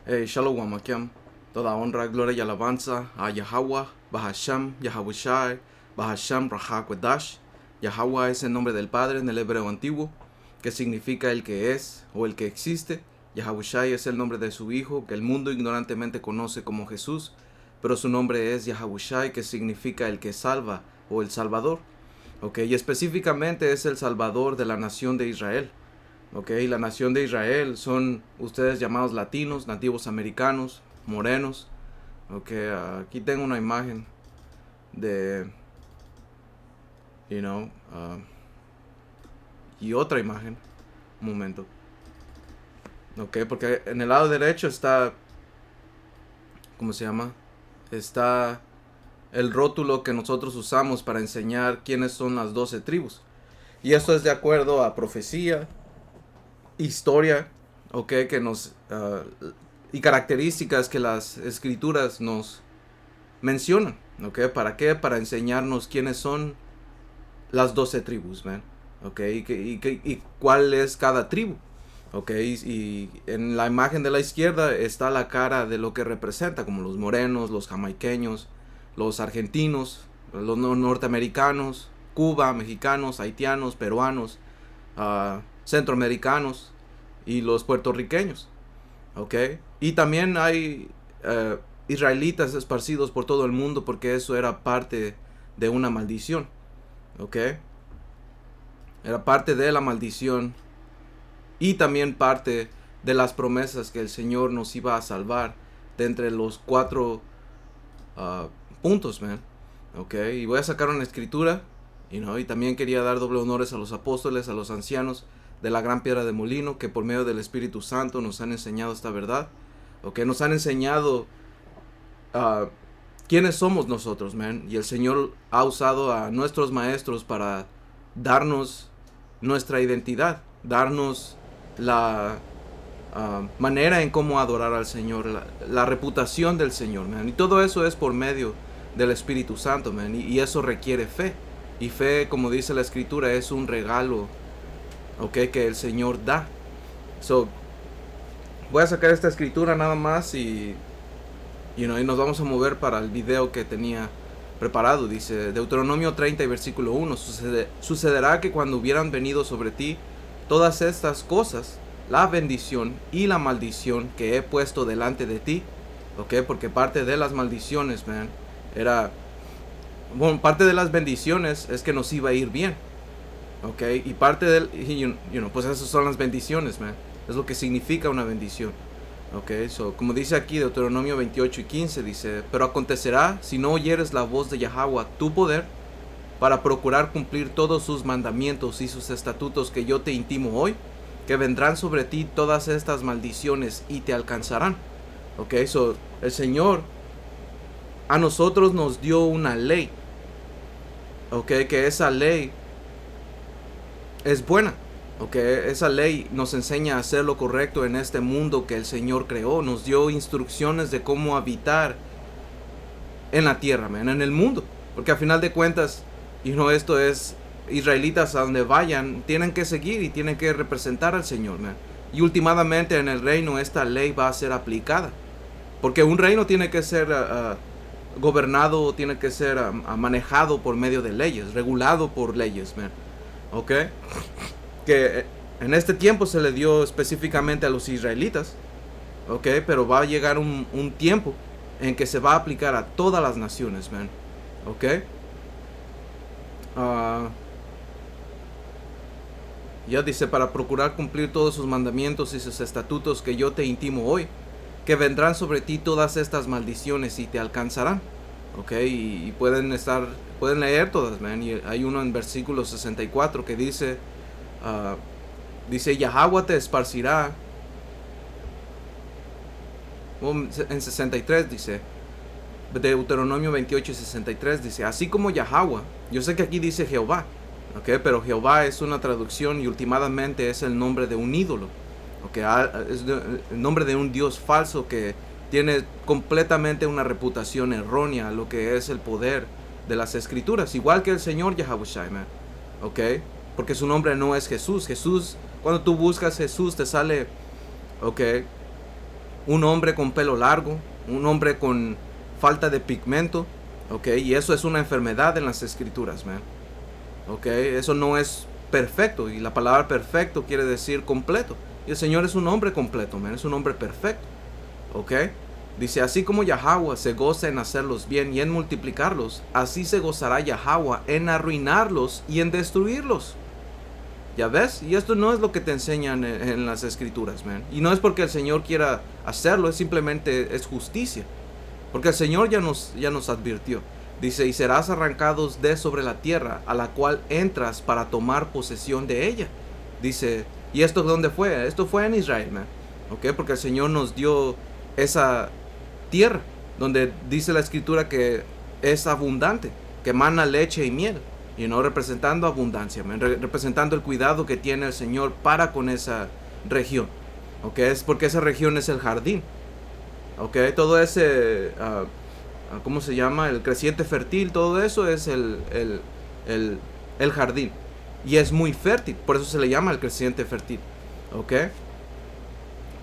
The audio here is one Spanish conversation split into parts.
Shalom Akim. Toda honra, gloria y alabanza a Yahweh, Bahasham, Yahabushai, Bahasham, Rahakwadash. Yahweh es el nombre del Padre en el hebreo antiguo, que significa el que es o el que existe. Yahabushai es el nombre de su Hijo, que el mundo ignorantemente conoce como Jesús, pero su nombre es Yahabushai, que significa el que salva o el Salvador. Y específicamente es el Salvador de la nación de Israel. La nación de Israel son ustedes llamados latinos, nativos americanos, morenos. Aquí tengo una imagen de, y otra imagen. Un momento. Porque en el lado derecho está, ¿cómo se llama? Está el rótulo que nosotros usamos para enseñar quiénes son las 12 tribus. Y esto es de acuerdo a profecía, historia, que nos y características que las escrituras nos mencionan, ¿para qué? Para enseñarnos quiénes son las 12 tribus, man. Y cuál es cada tribu, y en la imagen de la izquierda está la cara de lo que representa, como los morenos, los jamaiqueños, los argentinos, los norteamericanos, Cuba, mexicanos, haitianos, peruanos, centroamericanos y los puertorriqueños. Y también hay israelitas esparcidos por todo el mundo, porque eso era parte de una maldición. Era parte de la maldición y también parte de las promesas que el Señor nos iba a salvar de entre los 4 puntos, man. Y voy a sacar una escritura. Y también quería dar doble honores a los apóstoles, a los ancianos de la gran piedra de molino, que por medio del Espíritu Santo nos han enseñado esta verdad. Nos han enseñado quiénes somos nosotros, man. Y el Señor ha usado a nuestros maestros para darnos nuestra identidad, darnos la manera en cómo adorar al Señor, la reputación del Señor, man. Y todo eso es por medio del Espíritu Santo, man. Y eso requiere fe. Y fe, como dice la escritura, es un regalo, que el Señor da. Voy a sacar esta escritura nada más y nos vamos a mover para el video que tenía preparado. Dice Deuteronomio 30 y versículo 1. Sucederá que cuando hubieran venido sobre ti todas estas cosas, la bendición y la maldición que he puesto delante de ti, porque parte de las maldiciones, man, era... Bueno, parte de las bendiciones es que nos iba a ir bien, y parte del, pues esas son las bendiciones, man. Es lo que significa una bendición, como dice aquí Deuteronomio 28 y 15, dice: pero acontecerá, si no oyeres la voz de Yahweh tu poder, para procurar cumplir todos sus mandamientos y sus estatutos que yo te intimo hoy, que vendrán sobre ti todas estas maldiciones y te alcanzarán. El Señor a nosotros nos dio una ley, que esa ley es buena, esa ley nos enseña a hacer lo correcto en este mundo que el Señor creó. Nos dio instrucciones de cómo habitar en la tierra, man, en el mundo, porque a final de cuentas, esto es, israelitas a donde vayan tienen que seguir y tienen que representar al Señor, man. Y últimamente en el reino esta ley va a ser aplicada, porque un reino tiene que ser gobernado, tiene que ser manejado por medio de leyes, regulado por leyes, man. Que en este tiempo se le dio específicamente a los israelitas, pero va a llegar un tiempo en que se va a aplicar a todas las naciones, man. Ya dice: para procurar cumplir todos sus mandamientos y sus estatutos que yo te intimo hoy, que vendrán sobre ti todas estas maldiciones y te alcanzarán. Y pueden leer todas, man. Y hay uno en versículo 64 que dice, Yahweh te esparcirá. En 63 dice, Deuteronomio 28 y 63 dice: así como Yahweh, yo sé que aquí dice Jehová, pero Jehová es una traducción y últimamente es el nombre de un ídolo. Es el nombre de un Dios falso que tiene completamente una reputación errónea a lo que es el poder de las escrituras, igual que el Señor Yahabushai, man. Porque su nombre no es Jesús. Cuando tú buscas Jesús te sale un hombre con pelo largo, un hombre con falta de pigmento, ¿ok? Y eso es una enfermedad en las escrituras, man. ¿Ok? Eso no es perfecto, y la palabra perfecto quiere decir completo. Y el Señor es un hombre completo, man, es un hombre perfecto. ¿Ok? Dice, así como Yahweh se goza en hacerlos bien y en multiplicarlos, así se gozará Yahweh en arruinarlos y en destruirlos. ¿Ya ves? Y esto no es lo que te enseñan en las escrituras, man. Y no es porque el Señor quiera hacerlo, es simplemente es justicia. Porque el Señor ya nos advirtió. Dice, y serás arrancados de sobre la tierra a la cual entras para tomar posesión de ella. Dice, ¿y esto dónde fue? Esto fue en Israel, man. ¿Ok? Porque el Señor nos dio esa tierra donde dice la escritura que es abundante, que emana leche y miel. Representando abundancia, man. Representando el cuidado que tiene el Señor para con esa región. ¿Ok? Es porque esa región es el jardín. ¿Ok? Todo ese... ¿cómo se llama? El creciente fértil, todo eso es el jardín. Y es muy fértil, por eso se le llama el creciente fértil. ¿Ok?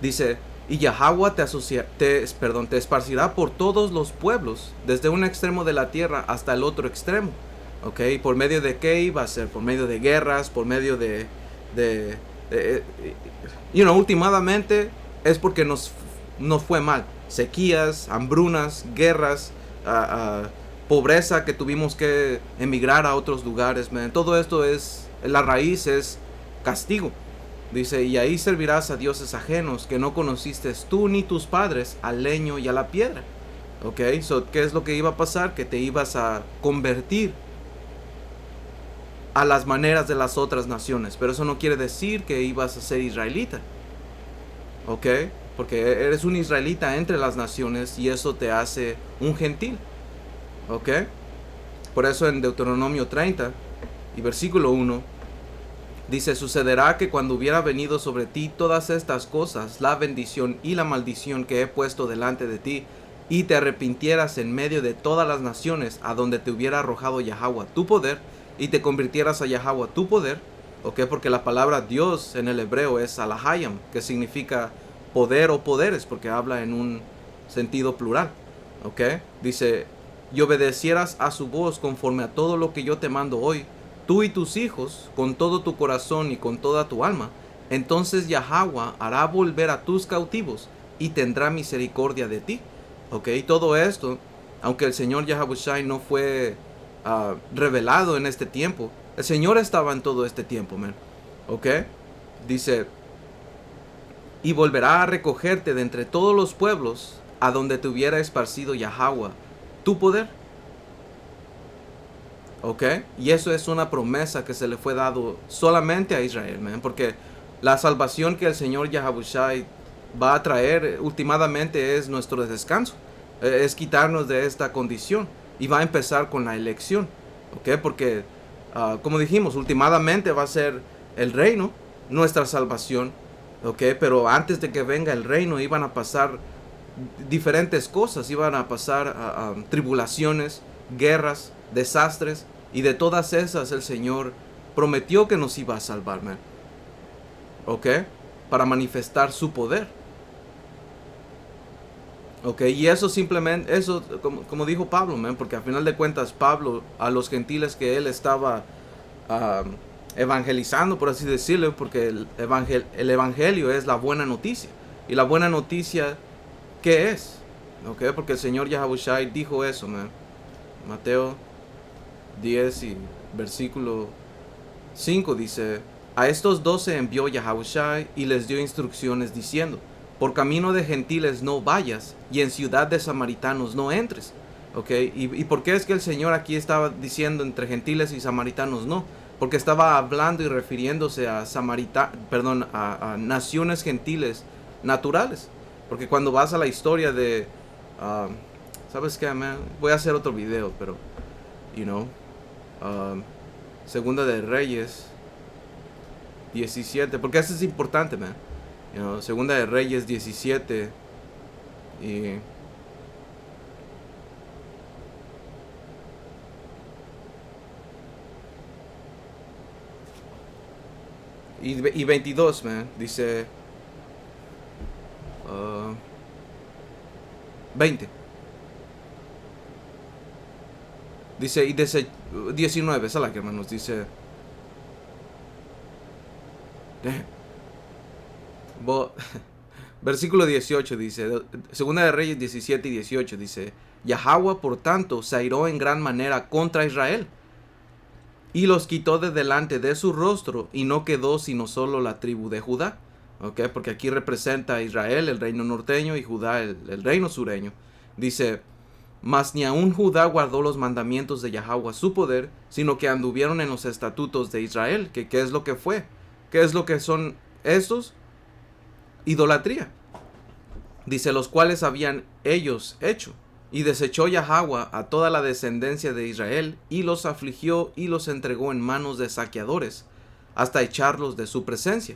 Dice, y Yahweh te esparcirá por todos los pueblos, desde un extremo de la tierra hasta el otro extremo. ¿Ok? ¿Por medio de qué iba a ser? Por medio de guerras, por medio de últimamente es porque nos fue mal. Sequías, hambrunas, guerras, pobreza que tuvimos que emigrar a otros lugares, man. Todo esto la raíz es castigo. Dice, y ahí servirás a dioses ajenos que no conociste tú ni tus padres, al leño y a la piedra. Ok, ¿qué es lo que iba a pasar? Que te ibas a convertir a las maneras de las otras naciones. Pero eso no quiere decir que ibas a ser israelita. Ok, porque eres un israelita entre las naciones y eso te hace un gentil. ¿Ok? Por eso en Deuteronomio 30 y versículo 1 dice, sucederá que cuando hubiera venido sobre ti todas estas cosas, la bendición y la maldición que he puesto delante de ti, y te arrepintieras en medio de todas las naciones a donde te hubiera arrojado Yahweh tu poder, y te convirtieras a Yahweh tu poder, ¿ok? Porque la palabra Dios en el hebreo es Alahayam, que significa poder o poderes, porque habla en un sentido plural, ¿ok? Dice, y obedecieras a su voz conforme a todo lo que yo te mando hoy, tú y tus hijos, con todo tu corazón y con toda tu alma, entonces Yahweh hará volver a tus cautivos y tendrá misericordia de ti. ¿Ok? Todo esto, aunque el Señor Yahawashi no fue revelado en este tiempo, el Señor estaba en todo este tiempo, man. ¿Ok? Dice, y volverá a recogerte de entre todos los pueblos a donde te hubiera esparcido Yahweh tu poder. ¿Ok? Y eso es una promesa que se le fue dado solamente a Israel, man, porque la salvación que el Señor Yahawashi va a traer últimamente es nuestro descanso, es quitarnos de esta condición y va a empezar con la elección, ¿ok? Porque como dijimos, últimamente va a ser el reino, nuestra salvación, ¿ok? Pero antes de que venga el reino iban a pasar diferentes cosas, iban a pasar tribulaciones, guerras, desastres, y de todas esas el Señor prometió que nos iba a salvar, man. ¿Ok? Para manifestar su poder. ¿Ok? Y eso simplemente, eso como dijo Pablo, man, porque al final de cuentas Pablo, a los gentiles que él estaba evangelizando, por así decirlo, porque el evangelio es la buena noticia. Y la buena noticia, ¿qué es? ¿Ok? Porque el Señor Yahawashi dijo eso, man. Mateo 10 y versículo 5 dice, a estos 12 envió Yahawashi y les dio instrucciones diciendo, por camino de gentiles no vayas y en ciudad de samaritanos no entres. ¿Ok? ¿Y por qué es que el Señor aquí estaba diciendo entre gentiles y samaritanos no? Porque estaba hablando y refiriéndose a a naciones gentiles naturales. Porque cuando vas a la historia de ¿sabes qué, man? Voy a hacer otro video, pero Segunda de Reyes 17, porque eso es importante, man. Segunda de Reyes 17 y 22, man. Dice 20. Dice, y 19, esa es la que hermanos dice. Versículo 18 dice, Segunda de Reyes 17 y 18 dice, Yahweh por tanto se airó en gran manera contra Israel, y los quitó de delante de su rostro, y no quedó sino solo la tribu de Judá. Okay, porque aquí representa a Israel, el reino norteño, y Judá, el reino sureño. Dice, mas ni aun Judá guardó los mandamientos de Yahweh su poder, sino que anduvieron en los estatutos de Israel. ¿Qué es lo que fue? ¿Qué es lo que son estos? Idolatría. Dice, los cuales habían ellos hecho. Y desechó Yahweh a toda la descendencia de Israel, y los afligió y los entregó en manos de saqueadores, hasta echarlos de su presencia.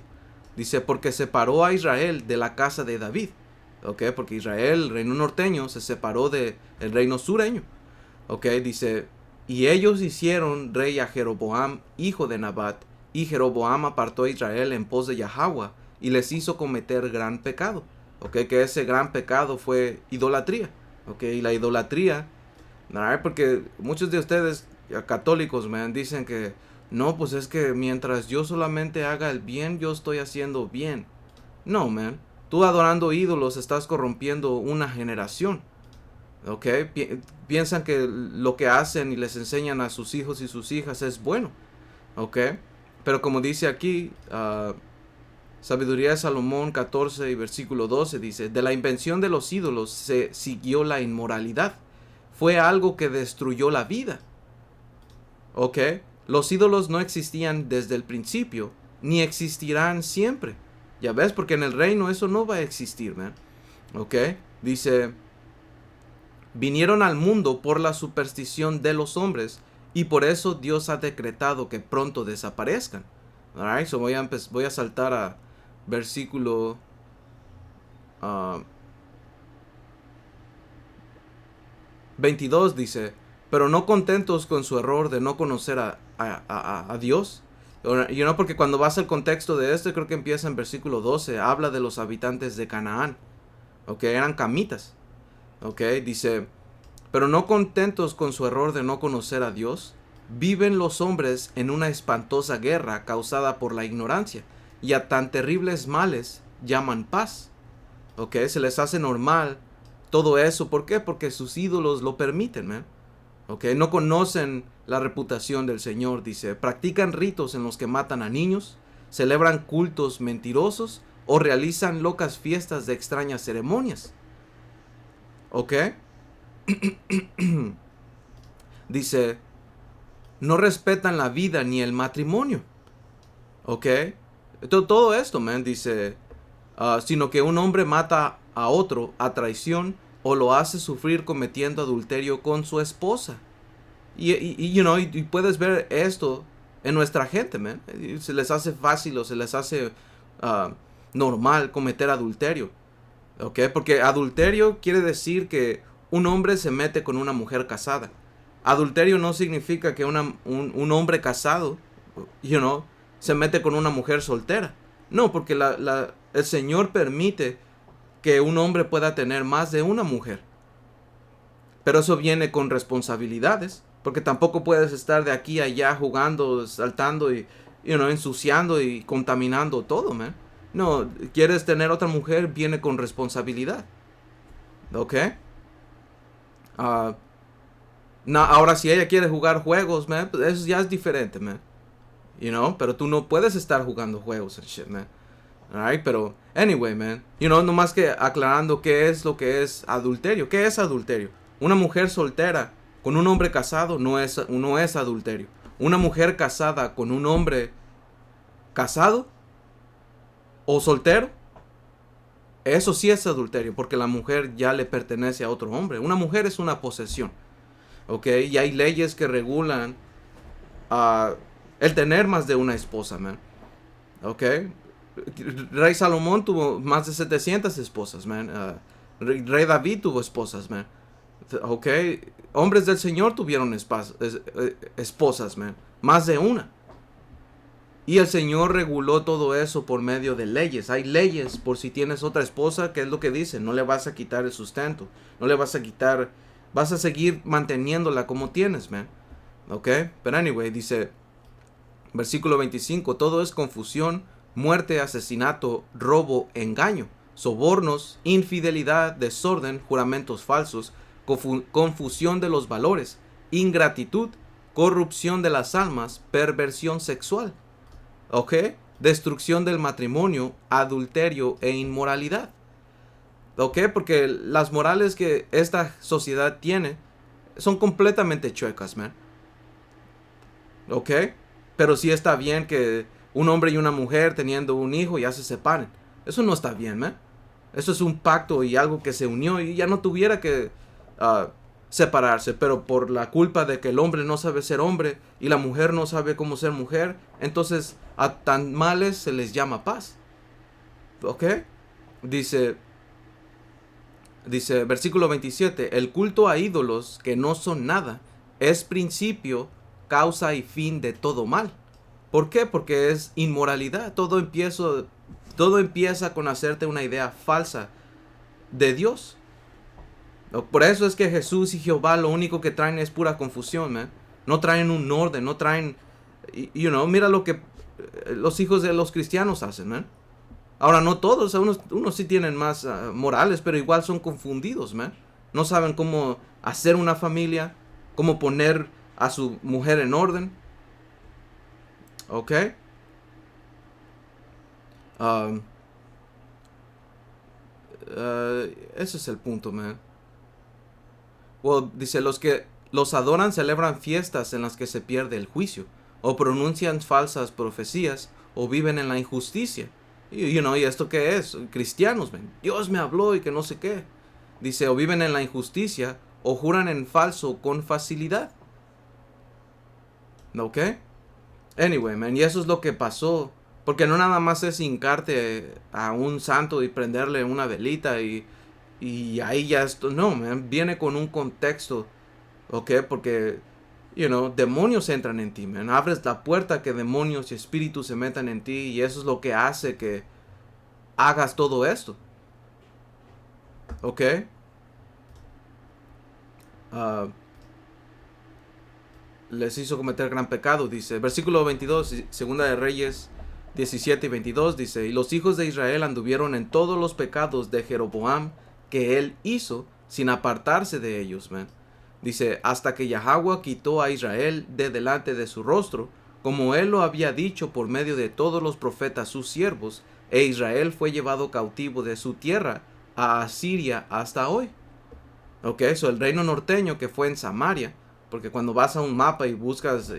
Dice, porque separó a Israel de la casa de David. Porque Israel, el reino norteño, se separó del reino sureño. Dice, y ellos hicieron rey a Jeroboam, hijo de Nabat, y Jeroboam apartó a Israel en pos de Yahweh, y les hizo cometer gran pecado. Que ese gran pecado fue idolatría. Y la idolatría, porque muchos de ustedes católicos dicen que no, pues es que mientras yo solamente haga el bien, yo estoy haciendo bien. No, tú adorando ídolos estás corrompiendo una generación. Piensan que lo que hacen y les enseñan a sus hijos y sus hijas es bueno. Pero como dice aquí, Sabiduría de Salomón 14 y versículo 12 dice, de la invención de los ídolos se siguió la inmoralidad. Fue algo que destruyó la vida. Los ídolos no existían desde el principio, ni existirán siempre. Ya ves, porque en el reino eso no va a existir, Dice, vinieron al mundo por la superstición de los hombres, y por eso Dios ha decretado que pronto desaparezcan. Alright, so voy a saltar a versículo 22 dice, pero no contentos con su error de no conocer a Dios. Porque cuando vas al contexto de esto, creo que empieza en versículo 12, habla de los habitantes de Canaán. Eran camitas. Dice, pero no contentos con su error de no conocer a Dios, viven los hombres en una espantosa guerra causada por la ignorancia, y a tan terribles males llaman paz. Se les hace normal todo eso. ¿Por qué? Porque sus ídolos lo permiten, no conocen la reputación del Señor, dice. Practican ritos en los que matan a niños, celebran cultos mentirosos o realizan locas fiestas de extrañas ceremonias. Dice, no respetan la vida ni el matrimonio. Todo esto, dice, sino que un hombre mata a otro a traición o lo hace sufrir cometiendo adulterio con su esposa. Y puedes ver esto en nuestra gente, Se les hace fácil o se les hace normal cometer adulterio. Porque adulterio quiere decir que un hombre se mete con una mujer casada. Adulterio no significa que un hombre casado, se mete con una mujer soltera. No, porque el Señor permite que un hombre pueda tener más de una mujer. Pero eso viene con responsabilidades. Porque tampoco puedes estar de aquí a allá jugando, saltando y ensuciando y contaminando todo, No, quieres tener otra mujer, viene con responsabilidad. Ahora si ella quiere jugar juegos, pues eso ya es diferente, pero tú no puedes estar jugando juegos and shit, Alright, pero anyway, nomás que aclarando qué es lo que es adulterio. ¿Qué es adulterio? Una mujer soltera con un hombre casado no es adulterio. Una mujer casada con un hombre casado o soltero, eso sí es adulterio, porque la mujer ya le pertenece a otro hombre. Una mujer es una posesión. Y hay leyes que regulan el tener más de una esposa, Rey Salomón tuvo más de 700 esposas, Rey David tuvo esposas, Hombres del Señor tuvieron esposas, más de una. Y el Señor reguló todo eso por medio de leyes. Hay leyes por si tienes otra esposa, que es lo que dice, no le vas a quitar el sustento, no le vas a quitar, vas a seguir manteniéndola como tienes, man. ¿Ok? Pero anyway, dice, versículo 25, todo es confusión, muerte, asesinato, robo, engaño, sobornos, infidelidad, desorden, juramentos falsos, confusión de los valores, ingratitud, corrupción de las almas, perversión sexual. ¿Ok? Destrucción del matrimonio, adulterio e inmoralidad. ¿Ok? Porque las morales que esta sociedad tiene son completamente chuecas, man. ¿Ok? Pero sí está bien que un hombre y una mujer teniendo un hijo ya se separen. Eso no está bien, man. Eso es un pacto y algo que se unió y ya no tuviera que separarse. Pero por la culpa de que el hombre no sabe ser hombre y la mujer no sabe cómo ser mujer, entonces a tan males se les llama paz. ¿Ok? Dice versículo 27, el culto a ídolos que no son nada es principio, causa y fin de todo mal. ¿Por qué? Porque es inmoralidad. Todo empieza con hacerte una idea falsa de Dios. Por eso es que Jesús y Jehová lo único que traen es pura confusión, man. No traen un orden, no traen, mira lo que los hijos de los cristianos hacen, man. Ahora, no todos, unos sí tienen más morales, pero igual son confundidos, man. No saben cómo hacer una familia, cómo poner a su mujer en orden. ¿Ok? Um, ese es el punto, man. Well, dice, los que los adoran celebran fiestas en las que se pierde el juicio, o pronuncian falsas profecías, o viven en la injusticia. ¿Y esto qué es? Cristianos, man. Dios me habló y que no sé qué. Dice, o viven en la injusticia, o juran en falso con facilidad. ¿Ok? Anyway, man, y eso es lo que pasó. Porque no nada más es hincarte a un santo y prenderle una velita y ahí ya esto. No, man, viene con un contexto. ¿Ok? Porque, demonios entran en ti, man. Abres la puerta que demonios y espíritus se metan en ti y eso es lo que hace que hagas todo esto. ¿Ok? Les hizo cometer gran pecado, dice. Versículo 22, segunda de Reyes 17 y 22, dice, y los hijos de Israel anduvieron en todos los pecados de Jeroboam que él hizo sin apartarse de ellos, man. Dice, hasta que Yahweh quitó a Israel de delante de su rostro, como él lo había dicho por medio de todos los profetas sus siervos, e Israel fue llevado cautivo de su tierra a Asiria hasta hoy. Ok, eso el reino norteño que fue en Samaria, porque cuando vas a un mapa y buscas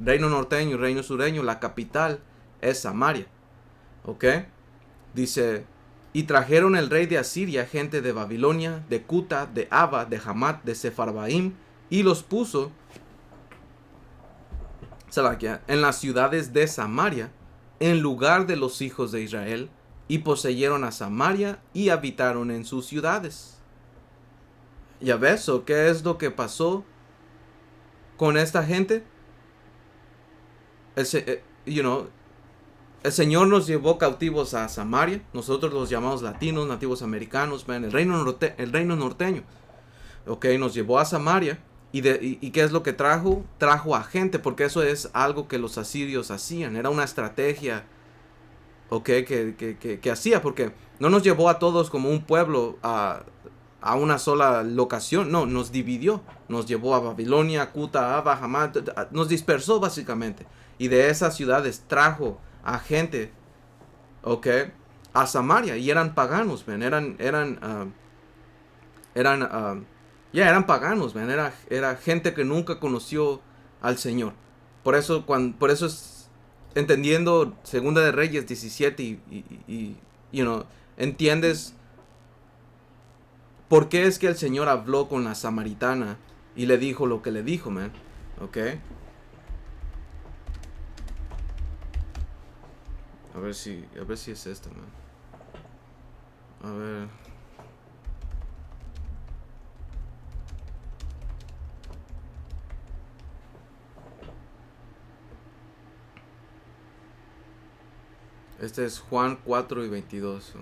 reino norteño y reino sureño, la capital es Samaria. Ok, dice, y trajeron el rey de Asiria gente de Babilonia, de Cuta, de Aba, de Hamat, de Sefarbaim, y los puso en las ciudades de Samaria, en lugar de los hijos de Israel, y poseyeron a Samaria y habitaron en sus ciudades. ¿Ya ves? ¿O qué es lo que pasó con esta gente? El Señor nos llevó cautivos a Samaria. Nosotros los llamamos latinos, nativos americanos, man, el reino norteño. Ok, nos llevó a Samaria. ¿Y qué es lo que trajo? Trajo a gente, porque eso es algo que los asirios hacían. Era una estrategia, ok, que hacía, porque no nos llevó a todos como un pueblo a una sola locación. No, nos dividió. Nos llevó a Babilonia, Cuta, Aba, Hamat. Nos dispersó básicamente. Y de esas ciudades trajo a gente, ok, a Samaria. Y eran paganos, man. Eran paganos, man. Era gente que nunca conoció al Señor. Por eso es entendiendo Segunda de Reyes 17 entiendes por qué es que el Señor habló con la samaritana y le dijo lo que le dijo, man. ¿Ok? A ver si es esto, man. A ver. Este es Juan 4 y 22.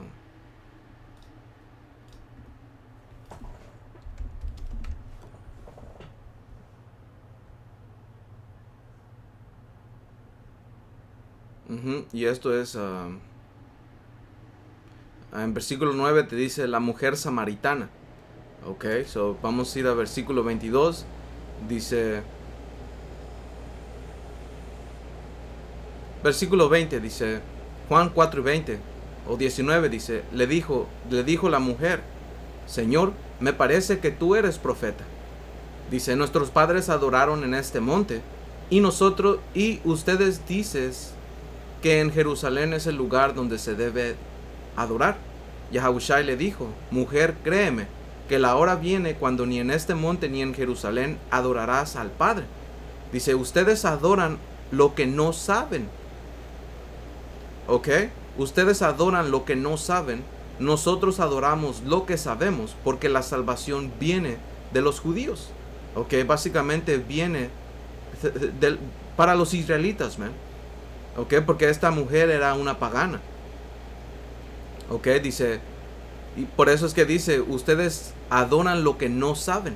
Y esto es, en versículo 9 te dice la mujer samaritana. Ok, so vamos a ir a versículo 22. Dice, versículo 20 dice, Juan 4 y 20, o 19 dice, le dijo la mujer, Señor, me parece que tú eres profeta. Dice, nuestros padres adoraron en este monte, y ustedes dices que en Jerusalén es el lugar donde se debe adorar. Yahushua le dijo, mujer, créeme, que la hora viene cuando ni en este monte ni en Jerusalén adorarás al Padre. Dice, ustedes adoran lo que no saben. ¿Ok? Ustedes adoran lo que no saben. Nosotros adoramos lo que sabemos, porque la salvación viene de los judíos. ¿Ok? Básicamente viene para los israelitas, man. ¿Ok? Porque esta mujer era una pagana. ¿Ok? Dice, y por eso es que dice, ustedes adoran lo que no saben.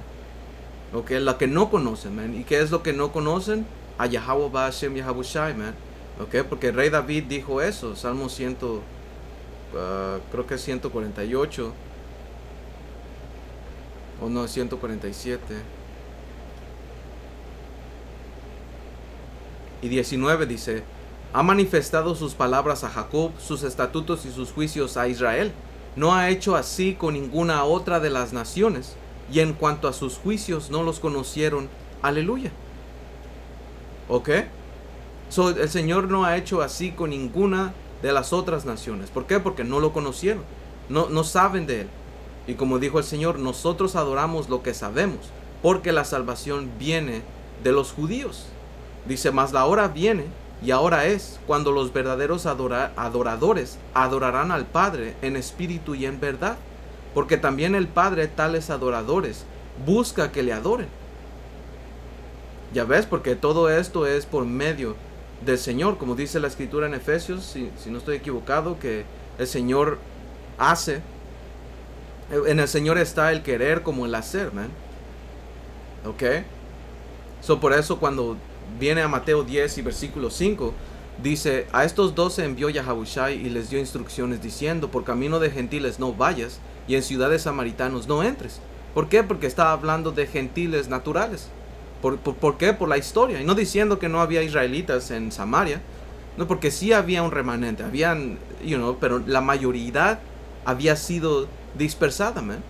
¿Ok? Lo que no conocen, man. ¿Y qué es lo que no conocen? A Yahweh Hashem Yahushai, man. ¿Ok? Porque el rey David dijo eso. Salmo 100, creo que es 148. O no, 147. Y 19 dice, ha manifestado sus palabras a Jacob, sus estatutos y sus juicios a Israel. No ha hecho así con ninguna otra de las naciones, y en cuanto a sus juicios no los conocieron. Aleluya. ¿Ok? So, el Señor no ha hecho así con ninguna de las otras naciones. ¿Por qué? Porque no lo conocieron. No saben de Él. Y como dijo el Señor, nosotros adoramos lo que sabemos, porque la salvación viene de los judíos. Dice, mas la hora viene, y ahora es, cuando los verdaderos adoradores adorarán al Padre en espíritu y en verdad. Porque también el Padre, tales adoradores, busca que le adoren. Ya ves, porque todo esto es por medio del Señor, como dice la Escritura en Efesios, si no estoy equivocado, que el Señor hace, en el Señor está el querer como el hacer, man. ¿Ok? So, por eso cuando viene a Mateo 10 y versículo 5, dice, a estos 12 envió Yahushua y les dio instrucciones diciendo, por camino de gentiles no vayas, y en ciudades samaritanos no entres. ¿Por qué? Porque estaba hablando de gentiles naturales. ¿Por qué? Por la historia. Y no diciendo que no había israelitas en Samaria. No, porque sí había un remanente. Habían, pero la mayoría había sido dispersada, man.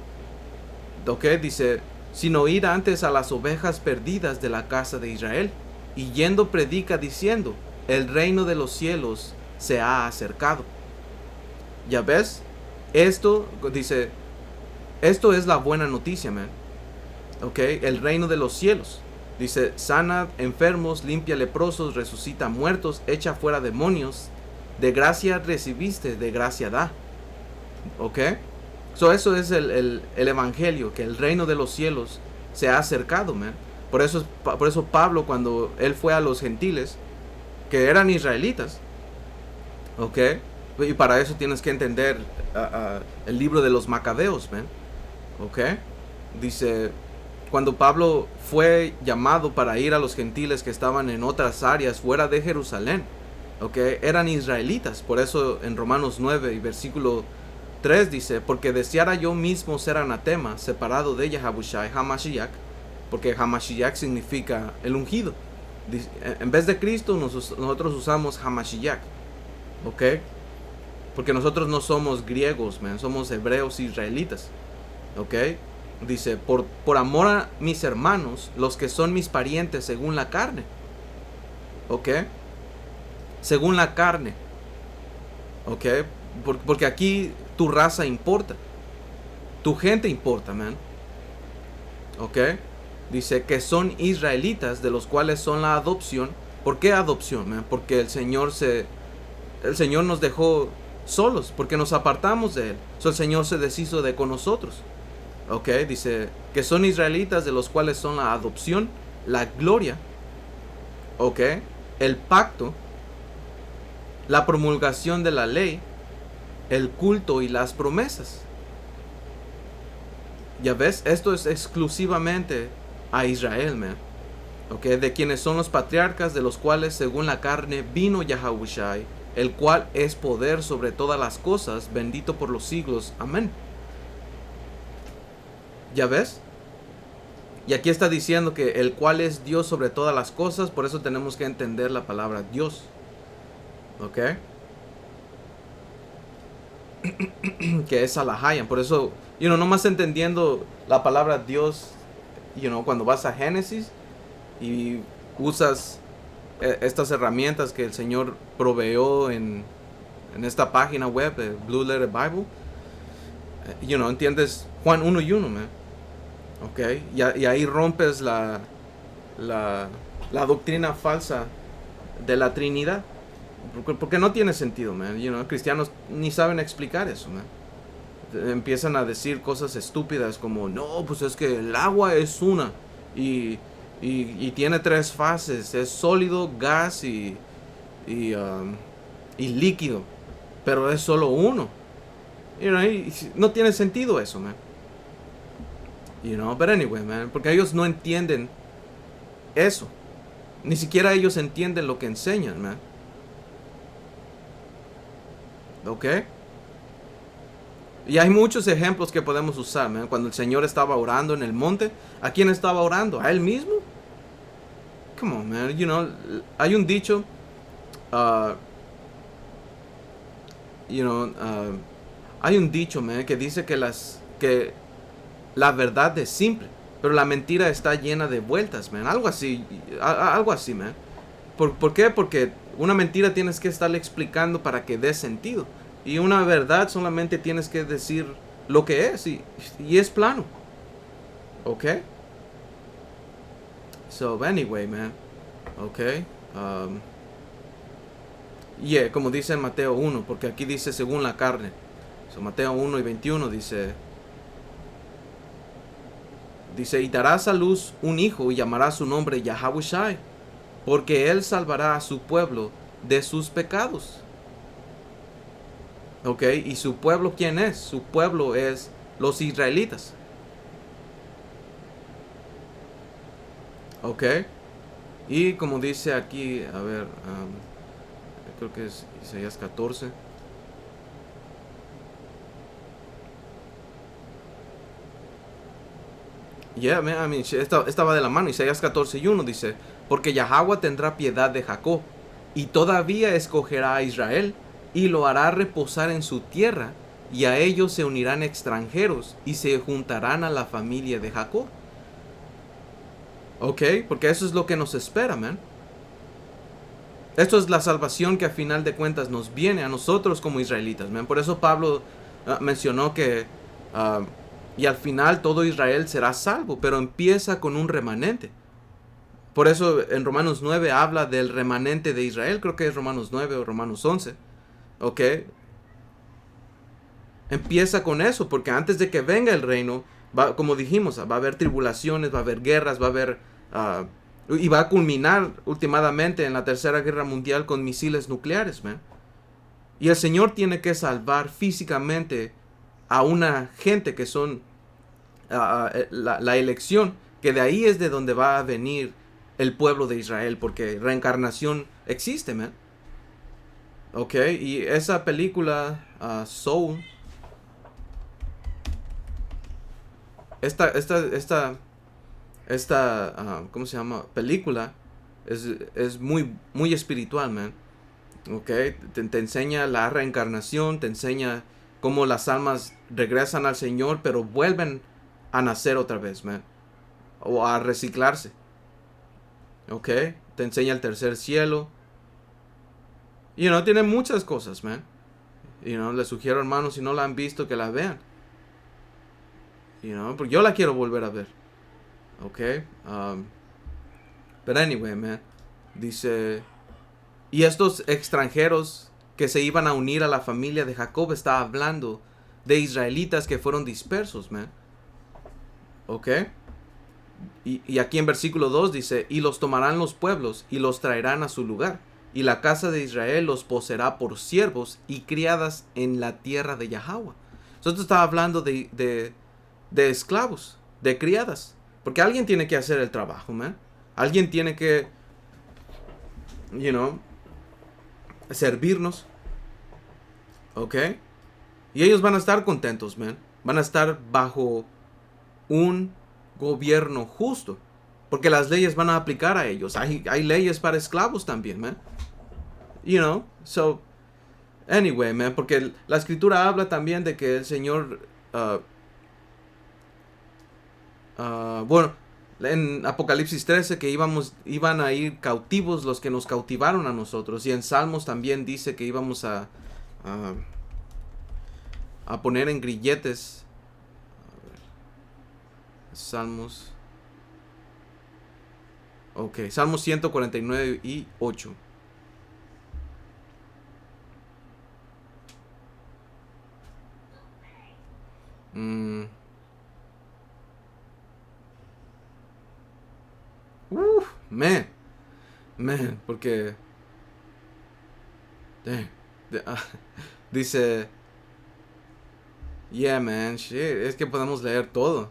¿Ok? Dice, sino ir antes a las ovejas perdidas de la casa de Israel. Y yendo predica diciendo, el reino de los cielos se ha acercado. ¿Ya ves? Esto, dice, esto es la buena noticia, man. ¿Ok? El reino de los cielos. Dice, sana enfermos, limpia leprosos, resucita muertos, echa fuera demonios. De gracia recibiste, de gracia da. ¿Ok? So, eso es el evangelio, que el reino de los cielos se ha acercado, man. Por eso Pablo, cuando él fue a los gentiles, que eran israelitas, ¿ok? Y para eso tienes que entender el libro de los Macabeos, man. ¿Ok? Dice, cuando Pablo fue llamado para ir a los gentiles que estaban en otras áreas fuera de Jerusalén, ¿ok? Eran israelitas. Por eso en Romanos 9 y versículo 3 dice, porque deseara yo mismo ser anatema, separado de Yahushua Hamashiach, porque Hamashiach significa el ungido. Dice, en vez de Cristo nosotros usamos Hamashiach, ¿ok? Porque nosotros no somos griegos, man, somos hebreos israelitas, ¿ok? Dice, por amor a mis hermanos, los que son mis parientes según la carne. ¿Ok? Según la carne. ¿Ok? Porque aquí tu raza importa. Tu gente importa, man. ¿Ok? Dice que son israelitas, de los cuales son la adopción. ¿Por qué adopción, man? Porque el Señor nos dejó solos, porque nos apartamos de Él. So, el Señor se deshizo de con nosotros. Ok, dice que son israelitas, de los cuales son la adopción, la gloria, ok, el pacto la promulgación de la ley, el culto y las promesas. Ya ves, esto es exclusivamente a Israel, man. Okay, de quienes son los patriarcas, de los cuales según la carne vino Yahawashi, el cual es poder sobre todas las cosas, bendito por los siglos. Amén. ¿Ya ves? Y aquí está diciendo que el cual es Dios sobre todas las cosas, por eso tenemos que entender la palabra Dios. ¿Ok? Que es Alahayan. Por eso, nomás entendiendo la palabra Dios, cuando vas a Génesis y usas estas herramientas que el Señor proveó en esta página web de Blue Letter Bible, entiendes Juan 1 y 1, man. Ok, y ahí rompes la doctrina falsa de la Trinidad. Porque no tiene sentido, man. Cristianos ni saben explicar eso, man. Empiezan a decir cosas estúpidas como, no, pues es que el agua es una y tiene 3 fases, es sólido, gas y líquido, pero es solo uno. Y no tiene sentido eso, man. But anyway, man, porque ellos no entienden eso. Ni siquiera ellos entienden lo que enseñan, man. ¿Ok? Y hay muchos ejemplos que podemos usar, man. Cuando el Señor estaba orando en el monte, ¿a quién estaba orando? ¿A Él mismo? Come on, man. Hay un dicho, hay un dicho, man, que dice que la verdad es simple, pero la mentira está llena de vueltas, man. Algo así, man. ¿Por qué? Porque una mentira tienes que estarle explicando para que dé sentido. Y una verdad solamente tienes que decir lo que es y es plano. ¿Ok? So, anyway, man. ¿Ok? Como dice en Mateo 1, porque aquí dice según la carne. So, Mateo 1 y 21 dice, y darás a luz un hijo y llamará su nombre Yahawashi, porque él salvará a su pueblo de sus pecados. Ok, ¿y su pueblo quién es? Su pueblo es los israelitas. Ok, y como dice aquí, a ver, creo que es Isaías 14. Esta va de la mano. Isaías 14:1 dice, porque Yahweh tendrá piedad de Jacob, y todavía escogerá a Israel, y lo hará reposar en su tierra, y a ellos se unirán extranjeros, y se juntarán a la familia de Jacob. Ok, porque eso es lo que nos espera, man. Esto es la salvación que a final de cuentas nos viene a nosotros como israelitas, man. Por eso Pablo mencionó que y al final todo Israel será salvo, pero empieza con un remanente. Por eso en Romanos 9 habla del remanente de Israel. Creo que es Romanos 9 o Romanos 11. ¿Ok? Empieza con eso, porque antes de que venga el reino, como dijimos, va a haber tribulaciones, va a haber guerras, va a haber... y va a culminar últimamente en la Tercera Guerra Mundial con misiles nucleares, man. Y el Señor tiene que salvar físicamente a una gente que son la elección, que de ahí es de donde va a venir el pueblo de Israel, porque reencarnación existe, man. Ok, y esa película Soul, esta ¿cómo se llama? Película es muy, muy espiritual, man. Ok, te enseña la reencarnación, te enseña cómo las almas regresan al Señor, pero vuelven a nacer otra vez, man. O a reciclarse. Ok, te enseña el tercer cielo. Tiene muchas cosas, man. Les sugiero, hermanos, si no la han visto, que la vean. Porque yo la quiero volver a ver. Ok. But anyway, man. Dice, y estos extranjeros que se iban a unir a la familia de Jacob, está hablando de israelitas que fueron dispersos, man. Ok. Y aquí en versículo 2 dice, y los tomarán los pueblos y los traerán a su lugar, y la casa de Israel los poseerá por siervos y criadas en la tierra de Yahweh. Entonces estaba hablando de esclavos, de criadas. Porque alguien tiene que hacer el trabajo, man. Alguien tiene que, servirnos. ¿Ok? Y ellos van a estar contentos, man. Van a estar bajo un gobierno justo. Porque las leyes van a aplicar a ellos. Hay leyes para esclavos también, man. So, anyway, man. Porque la escritura habla también de que el Señor... bueno, en Apocalipsis 13 que iban a ir cautivos los que nos cautivaron a nosotros. Y en Salmos también dice que íbamos a poner en grilletes. A ver. Salmos. Ok, Salmos 149 y 8. Man, porque dice, yeah, man, shit, es que podemos leer todo.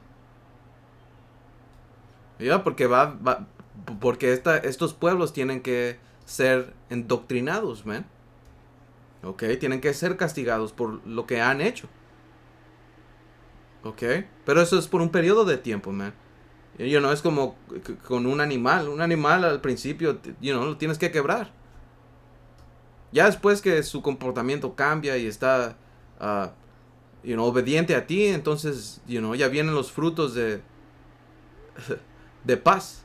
Porque estos pueblos tienen que ser endoctrinados, man. Ok, tienen que ser castigados por lo que han hecho. Ok, pero eso es por un periodo de tiempo, man. Es como con un animal. Un animal al principio, lo tienes que quebrar. Ya después que su comportamiento cambia y está, obediente a ti, entonces, ya vienen los frutos de paz.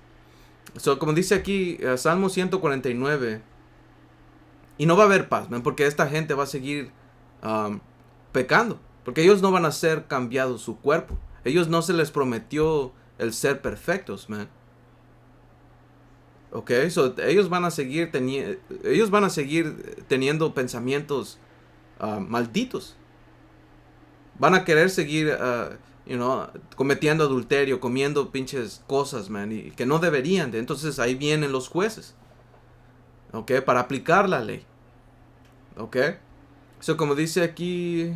Como dice aquí, Salmo 149, y no va a haber paz, man, porque esta gente va a seguir pecando. Porque ellos no van a ser cambiados su cuerpo. Ellos no se les prometió el ser perfectos, man. Ok, ellos van a seguir teniendo pensamientos malditos. Van a querer seguir, cometiendo adulterio, comiendo pinches cosas, man, y que no deberían de. Entonces ahí vienen los jueces, ok, para aplicar la ley. Ok, como dice aquí,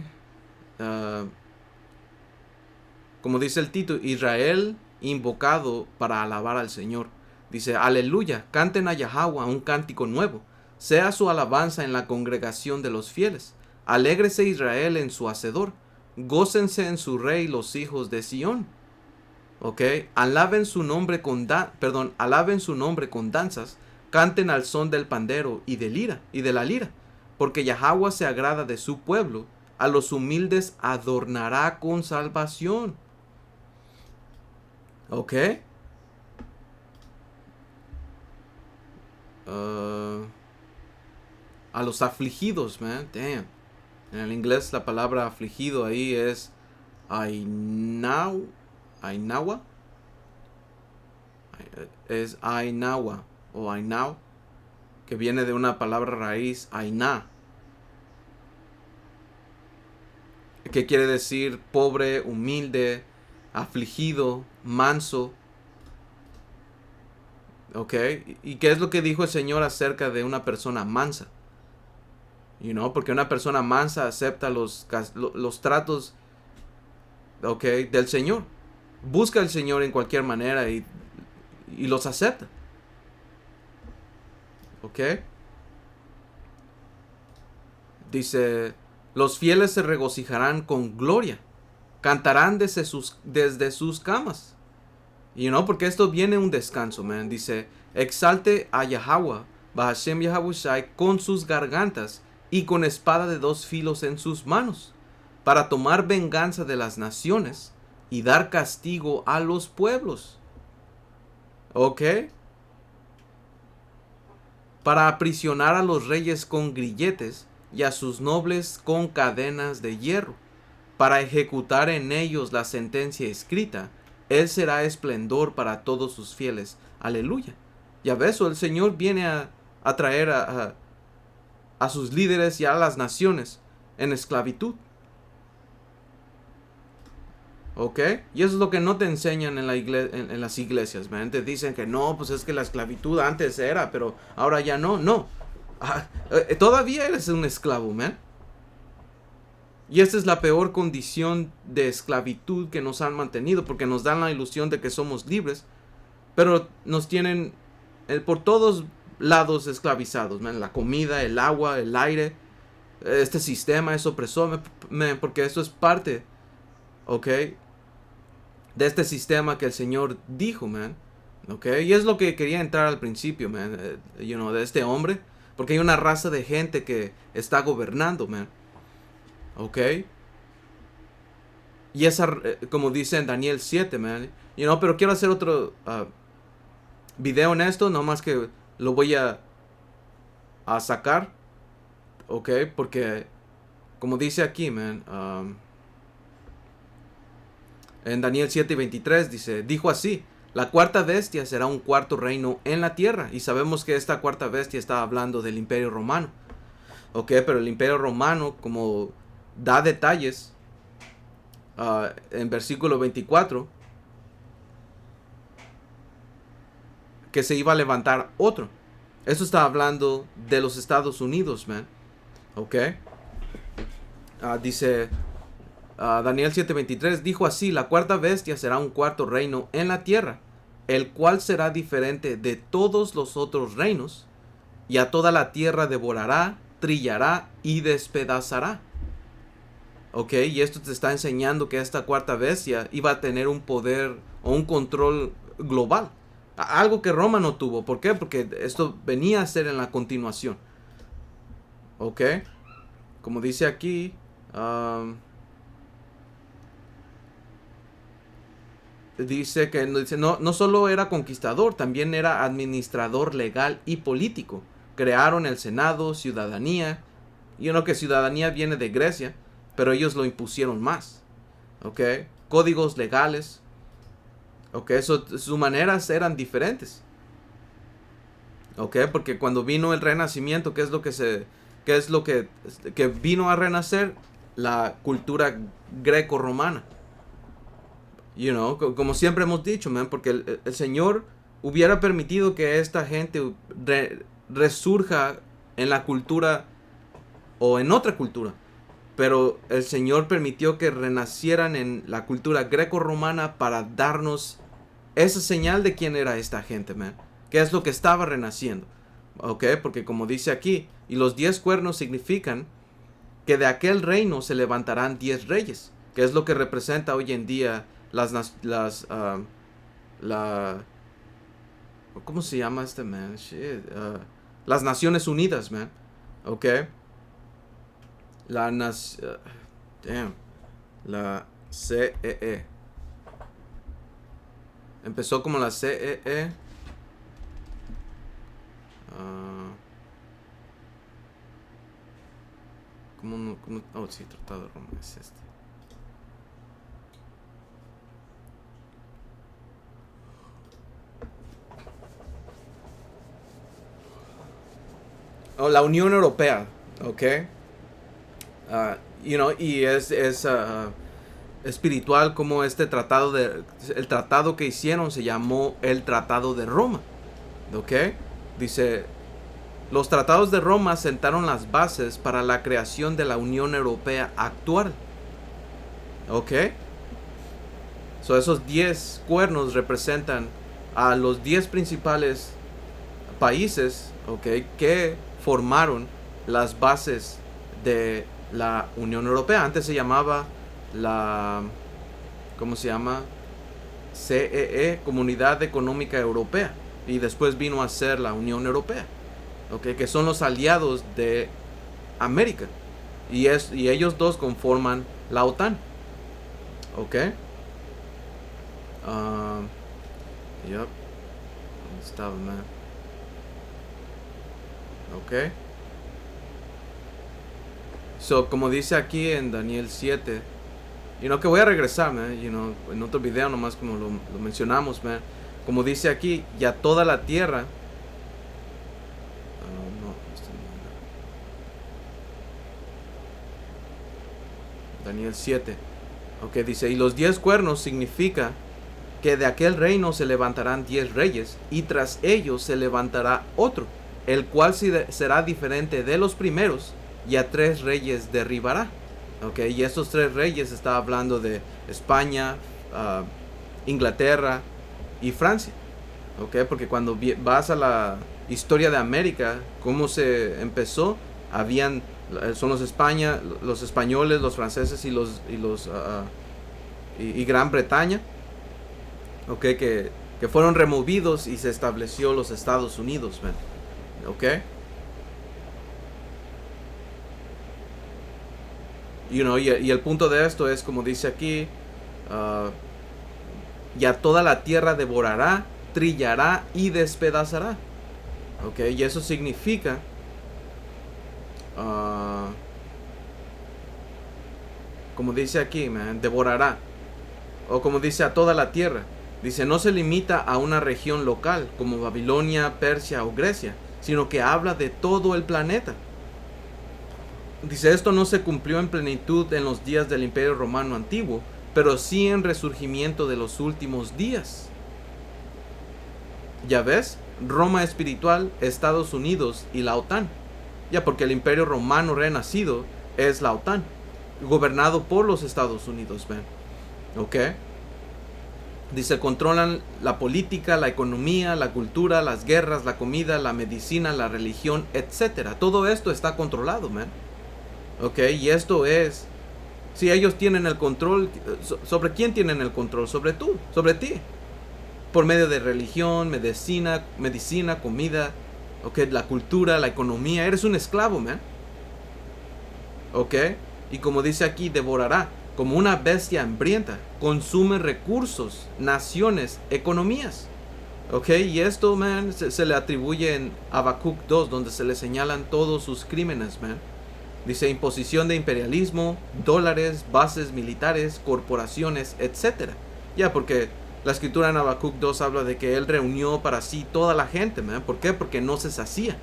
como dice el título, Israel invocado para alabar al Señor. Dice, aleluya, canten a Yahweh un cántico nuevo. Sea su alabanza en la congregación de los fieles. Alégrese Israel en su hacedor. Gócense en su rey los hijos de Sión. Ok, alaben su nombre con danzas. Canten al son del pandero y de la lira. Porque Yahweh se agrada de su pueblo. A los humildes adornará con salvación. Ok. A los afligidos, man. Damn. En el inglés la palabra afligido ahí es Ainawa. Es Ainawa o Ainau, que viene de una palabra raíz Ainá, que quiere decir pobre, humilde, afligido, manso. Ok, ¿y qué es lo que dijo el Señor acerca de una persona mansa? Porque una persona mansa acepta los tratos, ok, del Señor. Busca al Señor en cualquier manera y los acepta. Ok. Dice, los fieles se regocijarán con gloria. Cantarán desde sus camas. Porque esto viene un descanso, man. Dice, exalte a Yahweh, Bahashem Yahabushai, con sus gargantas y con espada de 2 filos en sus manos, para tomar venganza de las naciones y dar castigo a los pueblos. ¿Ok? Para aprisionar a los reyes con grilletes y a sus nobles con cadenas de hierro, para ejecutar en ellos la sentencia escrita. Él será esplendor para todos sus fieles. Aleluya. Ya ves, el Señor viene a traer a sus líderes y a las naciones en esclavitud. ¿Ok? Y eso es lo que no te enseñan en las iglesias, man. Te dicen que no, pues es que la esclavitud antes era, pero ahora ya no. No. Todavía eres un esclavo, man. Y esta es la peor condición de esclavitud que nos han mantenido, porque nos dan la ilusión de que somos libres, pero nos tienen por todos lados esclavizados, man. La comida, el agua, el aire, este sistema es opresor, man, porque eso es parte, ¿ok? De este sistema que el Señor dijo, man. ¿Ok? Y es lo que quería entrar al principio, man. De este hombre. Porque hay una raza de gente que está gobernando, man. ¿Ok? Y esa, como dice en Daniel 7, man. Pero quiero hacer otro video en esto. No más que lo voy a sacar. ¿Ok? Porque, como dice aquí, man. En Daniel 7:23 dice, dijo así: la cuarta bestia será un cuarto reino en la tierra. Y sabemos que esta cuarta bestia está hablando del Imperio Romano. Ok, pero el Imperio Romano, como da detalles en versículo 24, que se iba a levantar otro. Eso está hablando de los Estados Unidos, man. Ok. Dice Daniel 7:23, dijo así: la cuarta bestia será un cuarto reino en la tierra, el cual será diferente de todos los otros reinos, y a toda la tierra devorará, trillará y despedazará. Ok, y esto te está enseñando que esta cuarta bestia iba a tener un poder o un control global. Algo que Roma no tuvo. ¿Por qué? Porque esto venía a ser en la continuación. Ok, como dice aquí, dice que no solo era conquistador, también era administrador legal y político. Crearon el Senado, ciudadanía. Y que ciudadanía viene de Grecia, pero ellos lo impusieron más. ¿Ok? Códigos legales. ¿Ok? Sus maneras eran diferentes. ¿Ok? Porque cuando vino el Renacimiento, ¿qué es lo que vino a renacer? La cultura greco-romana. Como siempre hemos dicho, man, porque el Señor hubiera permitido que esta gente resurja en la cultura o en otra cultura, pero el Señor permitió que renacieran en la cultura greco-romana para darnos esa señal de quién era esta gente, man, qué es lo que estaba renaciendo. Ok, porque como dice aquí, y los 10 cuernos significan que de aquel reino se levantarán 10 reyes, que es lo que representa hoy en día ¿cómo se llama este, man? Shit, las Naciones Unidas, man. Ok. La CEE. Empezó como la CEE. Oh, sí, Tratado de Roma es este. La Unión Europea, ¿ok? Y es espiritual como el tratado que hicieron se llamó el Tratado de Roma, ¿ok? Dice, los tratados de Roma sentaron las bases para la creación de la Unión Europea actual, ¿ok? Esos 10 cuernos representan a los 10 principales países, ¿ok?, que formaron las bases de la Unión Europea. Antes se llamaba ¿cómo se llama? CEE, Comunidad Económica Europea, y después vino a ser la Unión Europea, ¿ok?, que son los aliados de América, y ellos dos conforman la OTAN, ¿ok? ¿Dónde estaba, man? Ok. Como dice aquí en Daniel 7, que voy a regresar, man, en otro video nomás, como lo mencionamos, man. Como dice aquí, ya toda la tierra. Daniel 7. Ok, dice, y los 10 cuernos significa que de aquel reino se levantarán 10 reyes, y tras ellos se levantará otro, el cual será diferente de los primeros, y a 3 reyes derribará. Ok, y estos 3 reyes está hablando de España, Inglaterra y Francia. Ok, porque cuando vas a la historia de América, cómo se empezó, son los españoles, los franceses y Gran Bretaña, ok, que fueron removidos y se estableció los Estados Unidos, man. Ok. Y el punto de esto es, como dice aquí, y a toda la tierra devorará, trillará y despedazará. Ok, y eso significa como dice aquí, man, devorará. O como dice, a toda la tierra. Dice, no se limita a una región local como Babilonia, Persia o Grecia, sino que habla de todo el planeta. Dice, esto no se cumplió en plenitud en los días del Imperio Romano Antiguo, pero sí en resurgimiento de los últimos días. Ya ves, Roma espiritual, Estados Unidos y la OTAN. Ya, porque el Imperio Romano renacido es la OTAN, gobernado por los Estados Unidos, ven. ¿Ok? Dice, controlan la política, la economía, la cultura, las guerras, la comida, la medicina, la religión, etc. Todo esto está controlado, man. ¿Ok? Y esto es, si ellos tienen el control, ¿sobre quién tienen el control? Sobre ti. Por medio de religión, medicina, comida, ¿ok? La cultura, la economía. Eres un esclavo, man. ¿Ok? Y como dice aquí, devorará. Como una bestia hambrienta, consume recursos, naciones, economías. Ok, y esto, man, se le atribuye en Habacuc 2, donde se le señalan todos sus crímenes, man. Dice imposición de imperialismo, dólares, bases militares, corporaciones, etc. Ya, porque la escritura en Habacuc 2 habla de que él reunió para sí toda la gente, man. ¿Por qué? Porque no se sacía.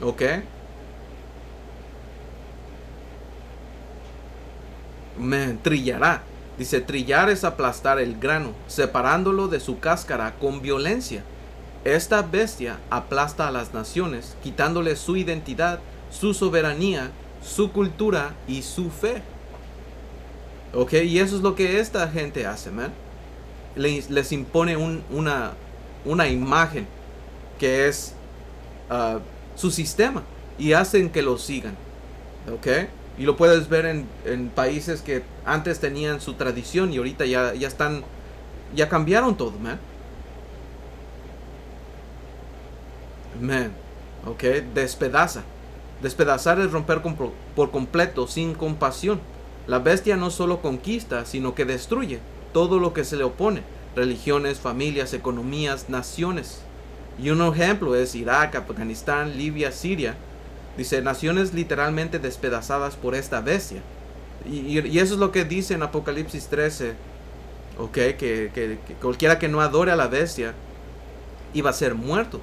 Ok. Man, trillará. Dice, trillar es aplastar el grano, separándolo de su cáscara con violencia. Esta bestia aplasta a las naciones, quitándole su identidad, su soberanía, su cultura y su fe. Ok, y eso es lo que esta gente hace, man. Les impone una imagen que es su sistema y hacen que lo sigan. Ok. Y lo puedes ver en países que antes tenían su tradición y ahorita ya cambiaron todo, man. Man, ok, despedaza. Despedazar es romper por completo, sin compasión. La bestia no solo conquista, sino que destruye todo lo que se le opone. Religiones, familias, economías, naciones. Y un ejemplo es Irak, Afganistán, Libia, Siria. Dice, naciones literalmente despedazadas por esta bestia. Y eso es lo que dice en Apocalipsis 13. Ok, que cualquiera que no adore a la bestia iba a ser muerto.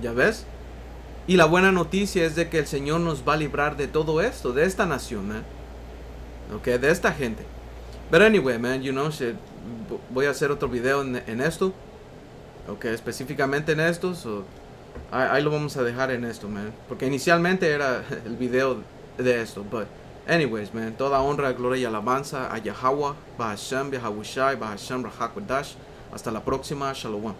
¿Ya ves? Y la buena noticia es de que el Señor nos va a librar de todo esto, de esta nación, man. Ok, de esta gente. But anyway, man, voy a hacer otro video en esto. Ok, específicamente en esto. Ahí lo vamos a dejar en esto, man. Porque inicialmente era el video de esto. But anyways, man. Toda honra, gloria y alabanza a Yahweh, Bahashem, Yahawashi, Bahashem, Rahakwadash. Hasta la próxima. Shalom.